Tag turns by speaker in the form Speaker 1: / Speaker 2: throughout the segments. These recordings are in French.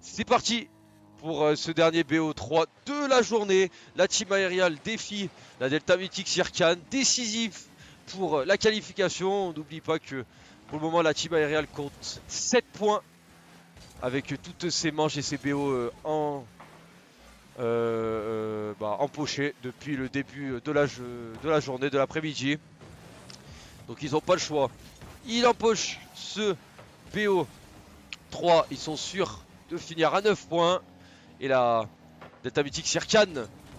Speaker 1: C'est parti pour ce dernier BO3 de la journée. La team aériale défie la Delta Mythique Sirkan, décisif pour la qualification. On n'oublie pas que pour le moment la team aériale compte 7 points avec toutes ses manches et ses BO empochés depuis le début de la journée, de l'après-midi. Donc ils n'ont pas le choix. Ils empochent ce BO3, ils sont sûrs de finir à 9 points. Et la Delta Mythique Sirkan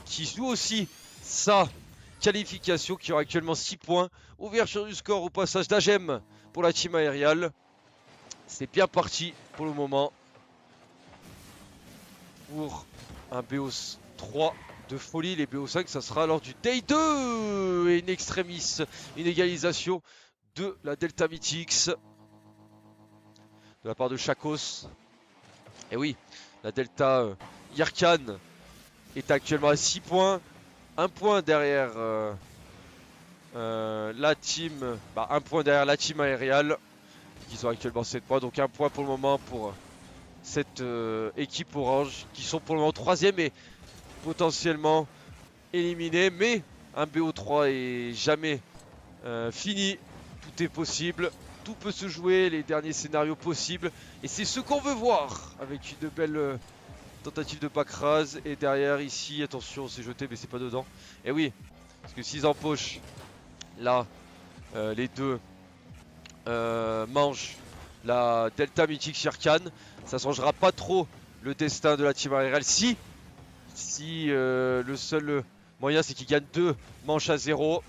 Speaker 1: qui joue aussi sa qualification, qui aura actuellement 6 points. Ouverture du score au passage d'Agem pour la team aériale. C'est bien parti pour le moment pour un BO3 de folie. Les BO5 ça sera lors du Day 2 et une extremis, une égalisation de la Delta Mythics de la part de Chakos. Et oui, la Delta Sirkan est actuellement à 6 points. 1 point derrière la team. Un point derrière la team aériale. Ils ont actuellement 7 points. Donc 1 point pour le moment pour cette équipe orange. Qui sont pour le moment 3ème et potentiellement éliminés. Mais un BO3 est jamais fini. Tout est possible. Tout peut se jouer, les derniers scénarios possibles. Et c'est ce qu'on veut voir avec une belle tentative de back rase. Et derrière ici, attention, c'est jeté mais c'est pas dedans. Et oui, parce que s'ils empochent là les deux manches, la Delta Mythique Sirkan, ça changera pas trop le destin de la team aériale. Si le seul moyen c'est qu'ils gagnent 2 manches à 0.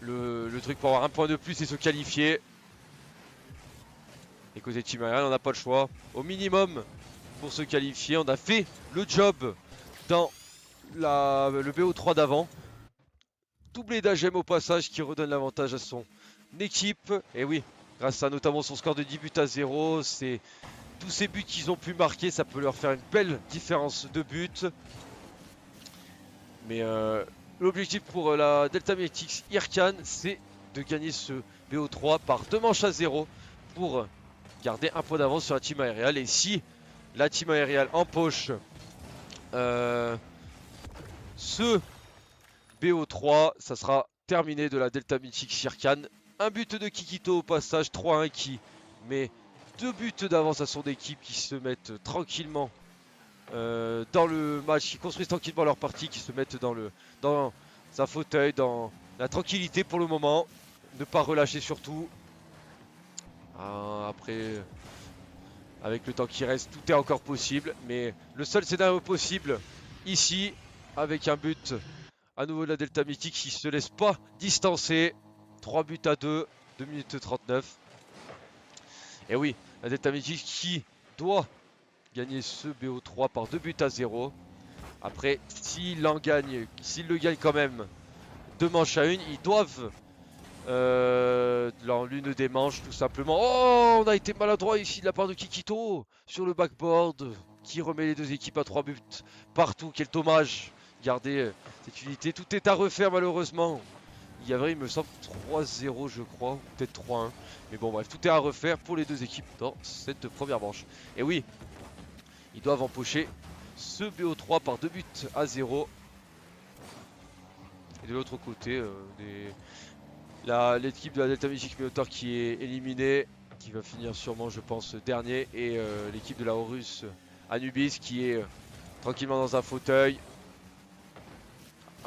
Speaker 1: Le truc pour avoir 1 point de plus et se qualifier. Et côté team aérial, on n'a pas le choix. Au minimum, pour se qualifier, on a fait le job dans le BO3 d'avant. Doublé d'Agem au passage qui redonne l'avantage à son équipe. Et oui, grâce à notamment son score de 10 buts à 0, c'est tous ces buts qu'ils ont pu marquer, ça peut leur faire une belle différence de but. Mais l'objectif pour la Delta Mythique Sirkan, c'est de gagner ce BO3 par 2 manches à 0 pour garder 1 point d'avance sur la team aériale. Et si la team aériale empoche ce BO3, ça sera terminé de la Delta Mythique Sirkan. Un but de Kikito au passage, 3-1 qui met 2 buts d'avance à son équipe, qui se mettent tranquillement dans le match, qui construisent tranquillement leur partie, qui se mettent dans un fauteuil, dans la tranquillité pour le moment. Ne pas relâcher surtout. Après, avec le temps qui reste, tout est encore possible. Mais le seul scénario possible ici, avec un but à nouveau de la Delta Mythique qui se laisse pas distancer. 3 buts à 2, 2 minutes 39. Et oui, la Delta Mythique qui doit gagner ce BO3 par 2 buts à 0. Après, s'ils le gagnent quand même 2 manches à 1, ils doivent dans l'une des manches tout simplement. Oh, on a été maladroit ici de la part de Kikito sur le backboard qui remet les deux équipes à 3 buts partout. Quel dommage. Gardez cette unité. Tout est à refaire malheureusement. Il y avait, il me semble, 3-0 je crois, ou peut-être 3-1. Mais bon bref, tout est à refaire pour les deux équipes dans cette première manche. Et oui, ils doivent empocher ce BO3 par 2 buts à 0. Et de l'autre côté, l'équipe de la Delta Mythique Minotaur qui est éliminée, qui va finir sûrement je pense dernier. Et l'équipe de la Horus Anubis qui est tranquillement dans un fauteuil,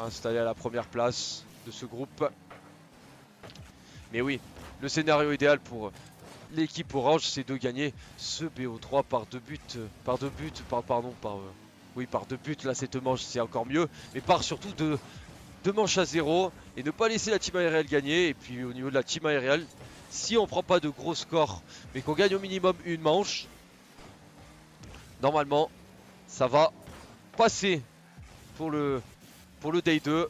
Speaker 1: installé à la première place de ce groupe. Mais oui, le scénario idéal pour l'équipe orange, c'est de gagner ce BO3 par 2 buts, par 2 buts, là cette manche c'est encore mieux, mais par surtout de 2 manches à 0 et ne pas laisser la team aériale gagner. Et puis au niveau de la team aériale, si on prend pas de gros scores, mais qu'on gagne au minimum une manche, normalement ça va passer pour le Day 2.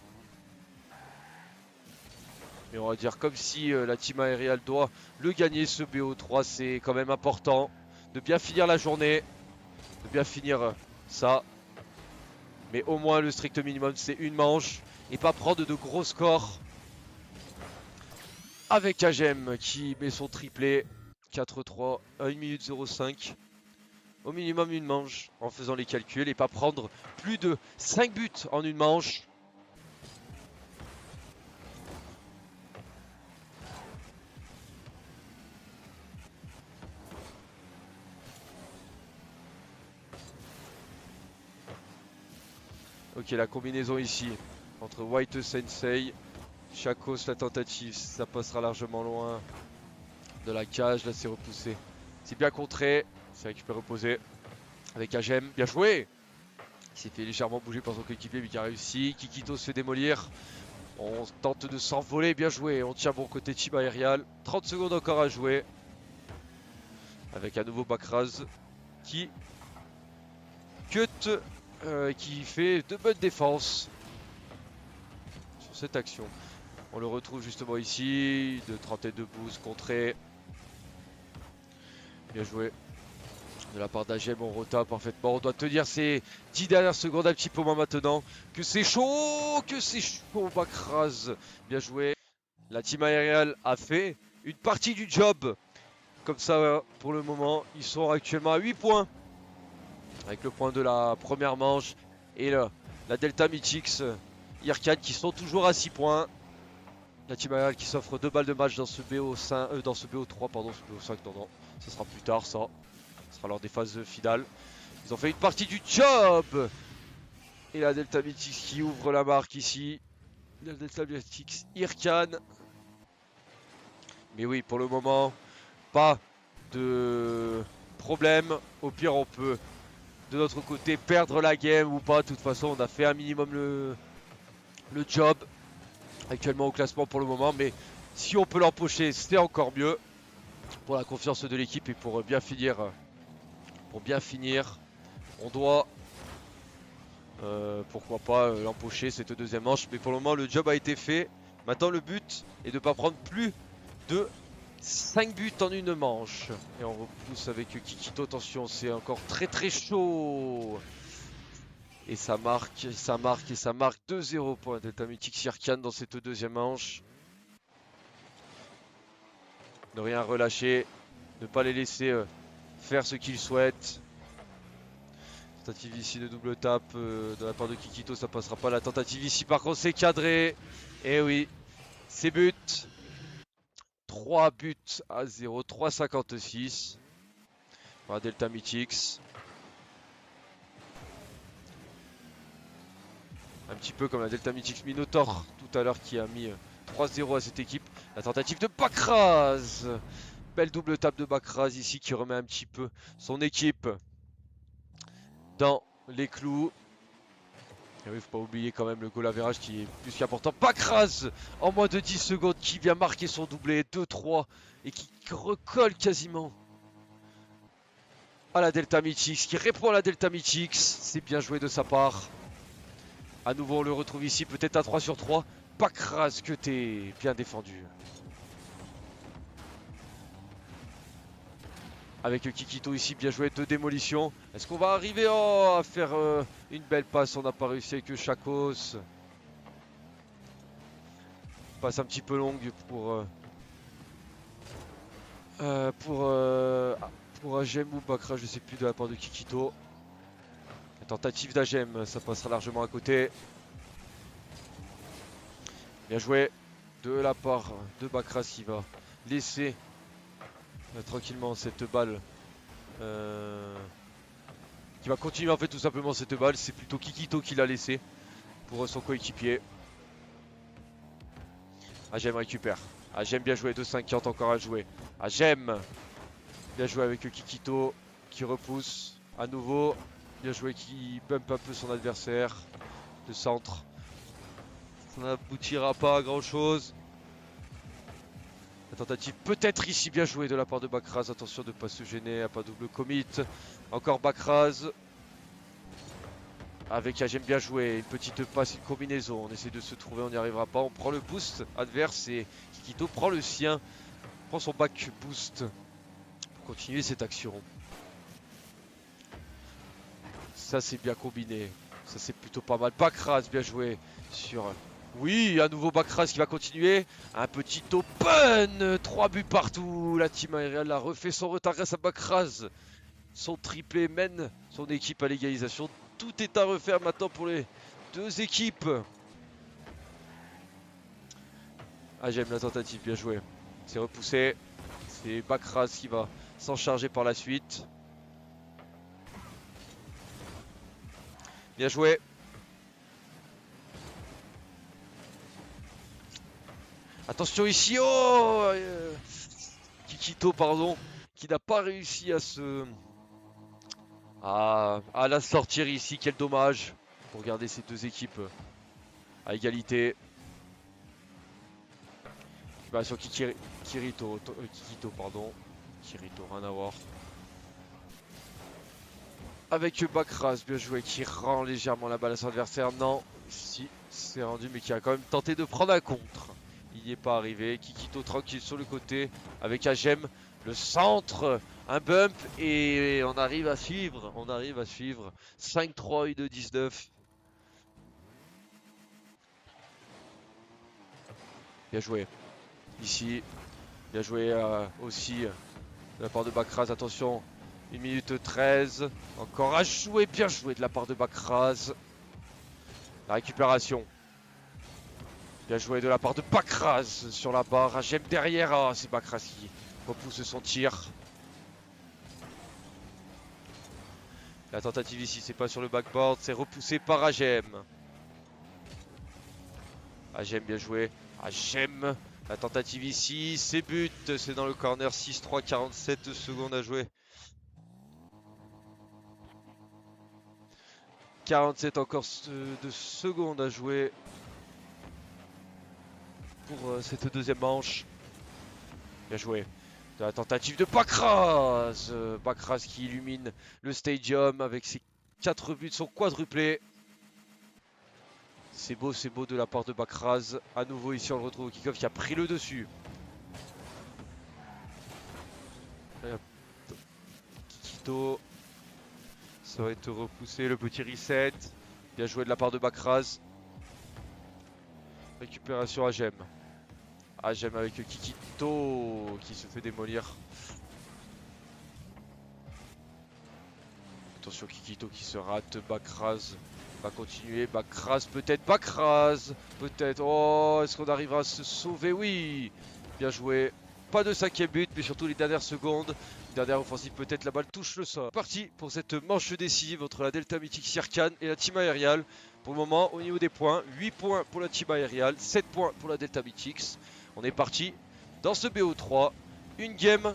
Speaker 1: Mais on va dire comme si la team aériale doit le gagner ce BO3, c'est quand même important de bien finir la journée, de bien finir ça. Mais au moins le strict minimum c'est une manche et pas prendre de gros scores. Avec Agem qui met son triplé, 4-3 à 1 minute 05. au minimum une manche en faisant les calculs et pas prendre plus de 5 buts en une manche. Ok, la combinaison ici entre White Sensei, Chakos, la tentative, ça passera largement loin de la cage. Là, c'est repoussé. C'est bien contré, c'est récupéré reposé avec Agem. Bien joué! Il s'est fait légèrement bouger par son coéquipier, mais qui a réussi. Kikito se fait démolir. On tente de s'envoler, bien joué. On tient bon côté team aérial. 30 secondes encore à jouer. Avec un nouveau Bakraz qui cut, qui fait de bonnes défenses sur cette action. On le retrouve justement ici, de 32 boosts contré. Bien joué. De la part d'Agem, on rota parfaitement. On doit tenir ces 10 dernières secondes un petit peu moins maintenant. Que c'est chaud, Bakraz. Bien joué. La team aériale a fait une partie du job. Comme ça, pour le moment, ils sont actuellement à 8 points. Avec le point de la première manche. Et la Delta Mythix, Irkan qui sont toujours à 6 points. La team aériale qui s'offre 2 balles de match dans ce BO5, dans ce BO3, pardon, ce BO5, non, ça sera plus tard ça. Ce sera lors des phases finales. Ils ont fait une partie du job. Et la Delta Mythix qui ouvre la marque ici. La Delta Mythix Irkan. Mais oui, pour le moment, pas de problème. Au pire, on peut de notre côté perdre la game ou pas. De toute façon, on a fait un minimum le job. Actuellement au classement pour le moment. Mais si on peut l'empocher, c'est encore mieux. Pour la confiance de l'équipe et pour bien finir. On doit, pourquoi pas, l'empocher cette deuxième manche. Mais pour le moment, le job a été fait. Maintenant, le but est de ne pas prendre plus de 5 buts en une manche. Et on repousse avec Kikito. Attention, c'est encore très très chaud. Et ça marque, et ça marque, et ça marque 2-0 pour la Delta Mythix Irkan dans cette deuxième manche. Ne rien relâcher. Ne pas les laisser faire ce qu'ils souhaitent. Tentative ici de double tape de la part de Kikito, ça passera pas. La tentative ici par contre c'est cadré. Et oui, c'est but. 3 buts à 0, 3,56 pour la Delta Mythix. Un petit peu comme la Delta Mythix Minotaur tout à l'heure qui a mis 3-0 à cette équipe. La tentative de Bakraz. Belle double tape de Bakraz ici qui remet un petit peu son équipe dans les clous. Et oui, faut pas oublier quand même le goal average qui est plus qu'important. Bakraz en moins de 10 secondes qui vient marquer son doublé 2-3 et qui recolle quasiment à la Delta Mythix, qui répond à la Delta Mythix. C'est bien joué de sa part. À nouveau on le retrouve ici, peut-être à 3 sur 3. Bakraz que t'es bien défendu. Avec Kikito ici, bien joué de démolition. Est-ce qu'on va arriver à faire une belle passe? On n'a pas réussi avec Chakos. Passe un petit peu longue pour Agem ou Bakraz, je sais plus, de la part de Kikito. La tentative d'Agem, ça passera largement à côté. Bien joué de la part de Bakraz qui va laisser tranquillement cette balle qui va continuer en fait tout simplement cette balle. C'est plutôt Kikito qui l'a laissé pour son coéquipier. Agem récupère. Agem bien joué, 2,50 encore à jouer. Agem bien joué avec Kikito qui repousse à nouveau. Bien joué qui bump un peu son adversaire. Le centre. Ça n'aboutira pas à grand chose. La tentative peut-être ici, bien joué de la part de Bakraz. Attention de ne pas se gêner, à pas double commit. Encore Bakraz. Avec Agem bien joué, une petite passe, une combinaison. On essaie de se trouver, on n'y arrivera pas. On prend le boost adverse et Kikito prend le sien. Prend son back boost pour continuer cette action. Ça c'est bien combiné. Ça c'est plutôt pas mal. Bakraz bien joué sur... Oui, un nouveau Bakraz qui va continuer. Un petit open. 3 buts partout. La team aériale a refait son retard grâce à Bakraz. son triplé mène son équipe à l'égalisation. Tout est à refaire maintenant pour les deux équipes. Ah, j'aime la tentative, bien joué. C'est repoussé. C'est Bakraz qui va s'en charger par la suite. Bien joué. Attention ici. Oh Kikito, pardon, qui n'a pas réussi à la sortir ici. Quel dommage pour garder ces deux équipes à égalité. Sur Kikito, pardon. Kirito, rien à voir. Avec Bakraz, bien joué, qui rend légèrement la balle à son adversaire. Non, si, c'est rendu, mais qui a quand même tenté de prendre un contre. Il n'y est pas arrivé. Kikito tranquille sur le côté avec Agem. Le centre, un bump et on arrive à suivre. 5-3 et 2-19. Bien joué. Ici, bien joué aussi de la part de Bakraz. Attention, 1 minute 13. Encore à jouer, bien joué de la part de Bakraz. La récupération. Bien joué de la part de Bakraz sur la barre. Agem derrière. Ah, c'est Bakraz qui repousse son tir. La tentative ici, c'est pas sur le backboard, c'est repoussé par Agem. Agem, bien joué. Agem, la tentative ici, c'est but. C'est dans le corner. 6-3, 47 secondes à jouer. 47 encore de secondes à jouer pour cette deuxième manche. Bien joué. De la tentative de Bakraz. Bakraz qui illumine le stadium avec ses 4 buts, son quadruplé. C'est beau de la part de Bakraz. À nouveau ici on le retrouve au kick-off qui a pris le dessus. Kikito. Ça va être repoussé, le petit reset. Bien joué de la part de Bakraz. Récupération Agem. Agem avec Kikito qui se fait démolir. Attention, Kikito qui se rate. Bakraz va continuer. Bakraz peut-être. Bakraz peut-être. Oh, est-ce qu'on arrivera à se sauver? Oui. Bien joué. Pas de 5e but, mais surtout les dernières secondes. Dernière offensive, peut-être la balle touche le sol. Parti pour cette manche décisive entre la Delta Mythique Sirkan et la Team Aerial. Pour le moment, au niveau des points, 8 points pour la Team Aerial, 7 points pour la Delta Mythics. On est parti dans ce BO3. Une game,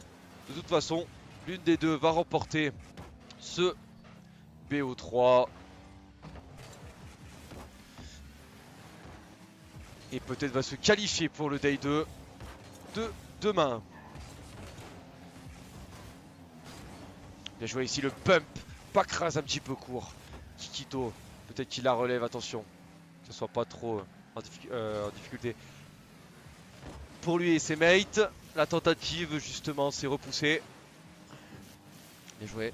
Speaker 1: de toute façon, l'une des deux va remporter ce BO3. Et peut-être va se qualifier pour le Day 2 de demain. Bien joué ici le pump. Bakraz un petit peu court. Kikito, peut-être qu'il la relève, attention. Que ce soit pas trop en difficulté. Pour lui et ses mates. La tentative justement s'est repoussée. Bien joué.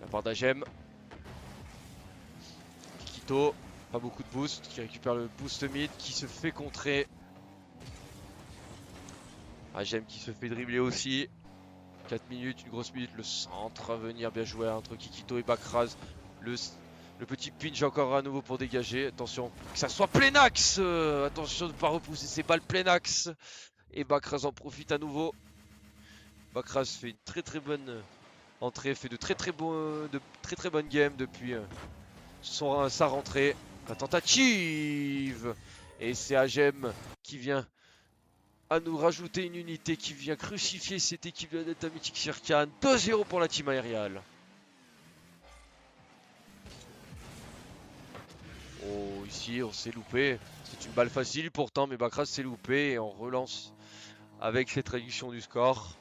Speaker 1: La part d'Agem. Kikito, pas beaucoup de boost. Qui récupère le boost mid. Qui se fait contrer. Agem qui se fait dribbler aussi. 4 minutes, une grosse minute, le centre à venir, bien joué entre Kikito et Bakraz. Le petit pinch encore à nouveau pour dégager. Attention, que ça soit plein axe. Attention de ne pas repousser ces balles plein axe. Et Bakraz en profite à nouveau. Bakraz fait une très bonne entrée, fait de très bonnes games depuis sa rentrée. La tentative. Et c'est Agem qui vient à nous rajouter une unité qui vient crucifier cette équipe de la Delta Mythique Sirkan. 2-0 pour la Team Aerial. Oh, ici on s'est loupé. C'est une balle facile pourtant, mais Bakraz s'est loupé et on relance avec cette réduction du score.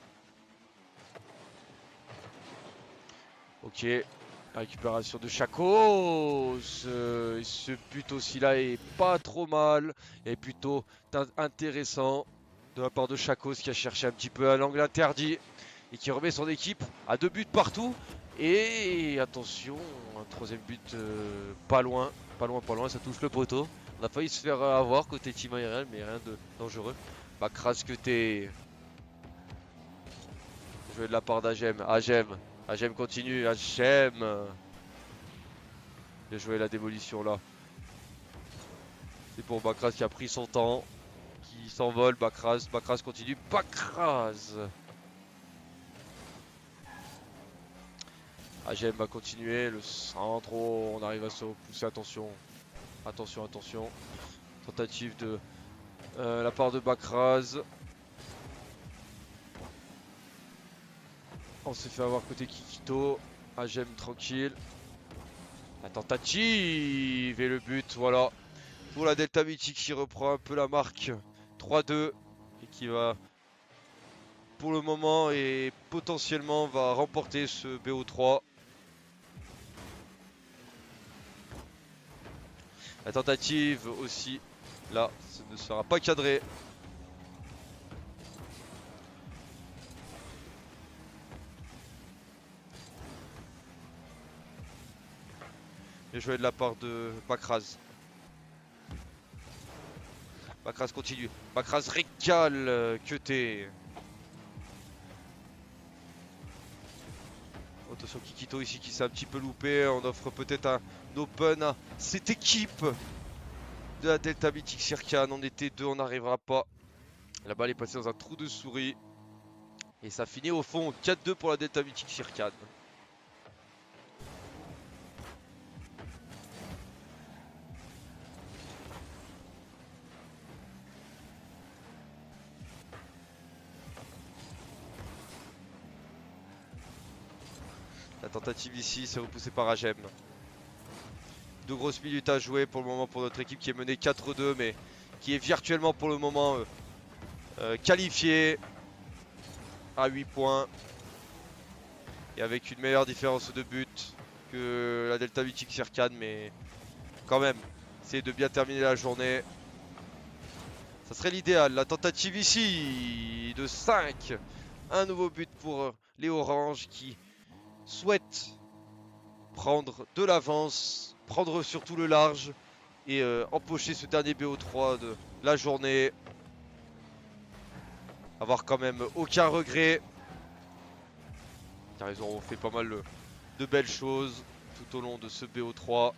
Speaker 1: Ok, la récupération de Chako. Ce but aussi là est pas trop mal et plutôt intéressant de la part de Chakos qui a cherché un petit peu à l'angle interdit et qui remet son équipe à 2 buts partout. Et attention, un 3e but pas loin, ça touche le poteau. On a failli se faire avoir côté Team Aerial, mais rien de dangereux. Bakraz que t'es joué de la part d'Agem. Agem HM continue, HM. Bien joué la démolition là. C'est pour Bakras qui a pris son temps. Qui s'envole, Bakras continue, Bakras. HM va continuer, le centre, oh, on arrive à se repousser, attention. Attention. Tentative de la part de Bakras. On s'est fait avoir côté Kikito. HM tranquille. La tentative et le but, voilà. Pour la Delta Mythique qui reprend un peu la marque 3-2 et qui va pour le moment et potentiellement va remporter ce BO3. La tentative aussi, là, ce ne sera pas cadré. Bien joué de la part de Bakras. Bakras continue. Bakras régale Queuté. Attention Kikito ici qui s'est un petit peu loupé. On offre peut-être un open à cette équipe de la Delta Mythique Circan. On était deux, on n'arrivera pas. La balle est passée dans un trou de souris. Et ça finit au fond 4-2 pour la Delta Mythique Circan. La tentative ici, c'est repoussé par Agem. Deux grosses minutes à jouer pour le moment pour notre équipe qui est menée 4-2 mais qui est virtuellement pour le moment qualifiée à 8 points. Et avec une meilleure différence de but que la Delta Mythique Circan, mais quand même, c'est de bien terminer la journée. Ça serait l'idéal. La tentative ici de 5. Un nouveau but pour les Oranges qui souhaitent prendre de l'avance, prendre surtout le large et empocher ce dernier BO3 de la journée. Avoir quand même aucun regret. Car ils auront fait pas mal de belles choses tout au long de ce BO3.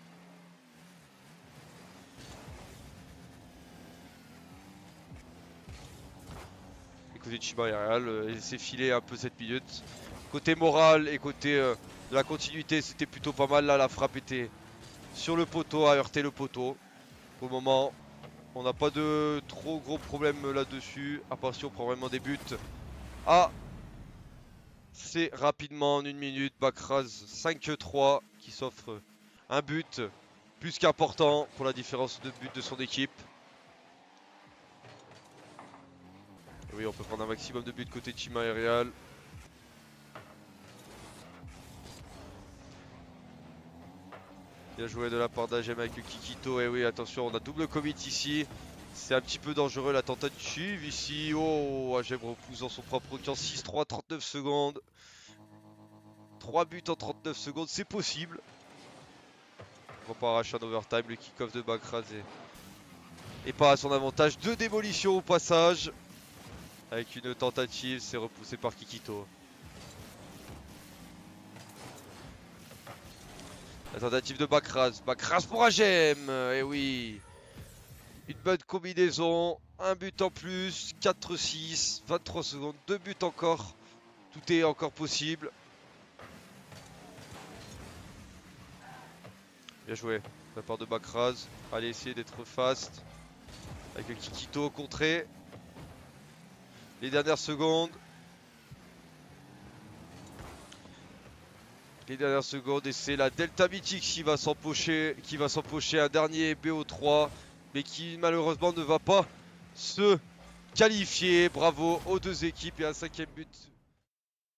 Speaker 1: Côté Chiba et Real, s'est filé un peu cette minute. Côté moral et côté de la continuité, c'était plutôt pas mal. Là, la frappe était sur le poteau, a heurté le poteau. Pour le moment, on n'a pas de trop gros problèmes là-dessus. À part si on prend vraiment des buts. Ah, c'est rapidement en une minute. Bakras 5-3 qui s'offre un but plus qu'important pour la différence de but de son équipe. Oui, on peut prendre un maximum de buts côté Chima et Real. Bien joué de la part d'Agem avec le Kikito. Et oui, attention, on a double commit ici. C'est un petit peu dangereux la tentative ici. Oh, Agem repousse dans son propre camp. 6-3, 39 secondes. 3 buts en 39 secondes, c'est possible. On va pas arracher un overtime. Le kick-off de Bakras et pas à son avantage. Deux démolitions au passage. Avec une tentative, c'est repoussé par Kikito. La tentative de Bakras. Bakras pour Agem. Et oui. Une bonne combinaison. Un but en plus. 4-6. 23 secondes. 2 buts encore. Tout est encore possible. Bien joué. De la part de Bakras. Allez essayer d'être fast. Avec le Kikito contré. Les dernières secondes. Les dernières secondes et c'est la Delta Mythique qui va s'empocher un dernier BO3 mais qui malheureusement ne va pas se qualifier. Bravo aux deux équipes et un 5e but